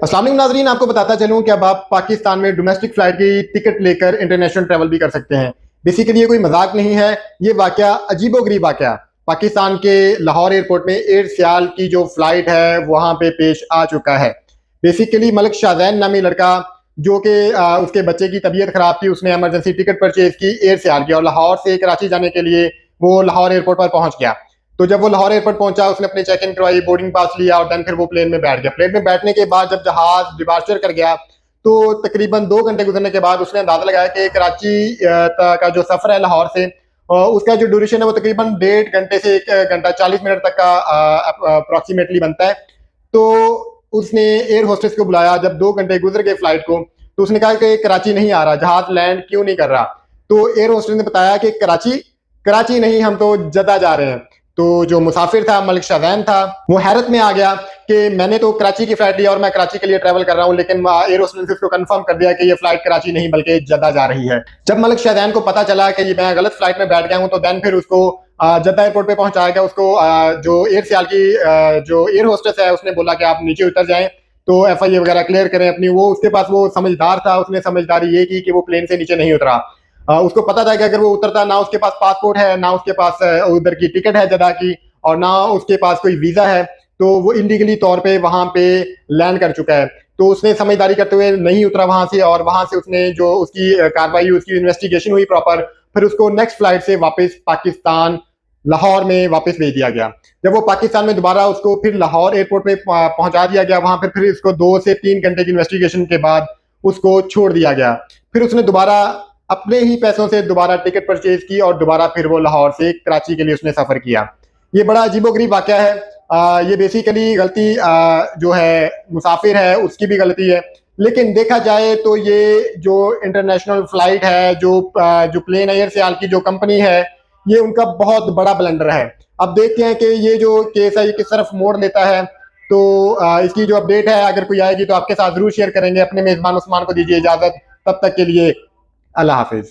अस्सलाम वालेकुम नाज़रीन, आपको बताता चलूं कि अब आप पाकिस्तान में डोमेस्टिक फ्लाइट की टिकट लेकर इंटरनेशनल ट्रैवल भी कर सकते हैं। बेसिकली ये कोई मजाक नहीं है, ये वाकया अजीबोगरीब वाकया पाकिस्तान के लाहौर एयरपोर्ट में एयर सियाल की जो फ्लाइट है वहां पे पेश आ चुका है। बेसिकली मलिक शाहजैन नामी लड़का जो कि उसके बच्चे की तबीयत खराब थी, उसने एमरजेंसी टिकट परचेज की एयर सियाल की और लाहौर से कराची जाने के लिए वो लाहौर एयरपोर्ट पर पहुंच गया। तो जब वो लाहौर एयरपोर्ट पहुंचा, उसने अपने चेक इन करवाई, बोर्डिंग पास लिया और देन फिर वो प्लेन में बैठ गया। प्लेन में बैठने के बाद जब जहाज डिपार्चर कर गया तो तकरीबन 2 घंटे गुजरने के बाद उसने अंदाजा लगाया कि कराची का जो सफर है लाहौर से, उसका जो ड्यूरेशन है वो तकरीबन 1.5 घंटे से 1 घंटा 40 मिनट तक का अप्रोक्सीमेटली बनता है। तो उसने एयर होस्टेस को बुलाया जब 2 घंटे गुजर गए फ्लाइट को, तो उसने कहा कि कराची नहीं आ रहा, जहाज लैंड क्यों नहीं कर रहा। तो एयर होस्टेस ने बताया कि कराची कराची नहीं, हम तो जद्दा जा रहे हैं। तो जो मुसाफिर था मलिक शाहजैन था, वो हैरत में आ गया कि मैंने तो कराची की फ्लाइट ली और मैं कराची के लिए ट्रैवल कर रहा हूं, लेकिन एयर होस्टेस ने उसको कंफर्म कर दिया कि ये फ्लाइट कराची नहीं बल्कि जद्दा जा रही है। जब मलिक शाहजैन को पता चला कि मैं गलत फ्लाइट में बैठ गया हूं, तो देन फिर उसको जद्दा एयरपोर्ट पे पहुंचाया गया। उसको जो एयर सियाल की जो एयर होस्टेस है उसने बोला कि आप नीचे उतर जाएं, तो FIA वगैरह क्लियर करें अपनी। वो उसके पास वो समझदार था, उसने समझदारी ये की कि वो प्लेन से नीचे नहीं उतरा। उसको पता था कि अगर वो उतरता, ना उसके पास पासपोर्ट है, ना उसके पास उधर की टिकट है जद्दा की, और ना उसके पास कोई वीजा है, तो वो इलीगली तौर पे वहां पे लैंड कर चुका है। तो उसने समझदारी करते हुए नहीं उतरा वहां से, और वहां से उसने जो उसकी कार्रवाई, उसकी इन्वेस्टिगेशन हुई प्रॉपर, फिर उसको नेक्स्ट फ्लाइट से वापस पाकिस्तान लाहौर में वापस भेज दिया गया। जब वो पाकिस्तान में दोबारा, उसको फिर लाहौर एयरपोर्ट पे पहुंचा दिया गया। वहां फिर इसको 2 से 3 घंटे की इन्वेस्टिगेशन के बाद उसको छोड़ दिया गया। फिर उसने दोबारा अपने ही पैसों से दोबारा टिकट परचेज की और दोबारा फिर वो लाहौर से कराची के लिए उसने सफर किया। ये बड़ा अजीबोगरीब वाकया है। ये बेसिकली गलती जो है मुसाफिर है उसकी भी गलती है, लेकिन देखा जाए तो ये जो इंटरनेशनल फ्लाइट है, जो प्लेन एयर सियाल की जो कंपनी है, ये उनका बहुत बड़ा ब्लंडर है। अब देखते हैं कि ये जो केस है ये किस तरफ मोड़ लेता है। तो इसकी जो अपडेट है अगर कोई आएगी तो आपके साथ जरूर शेयर करेंगे। अपने मेजबान उस्मान को दीजिए इजाजत, तब तक के लिए अल्लाह हाफिज।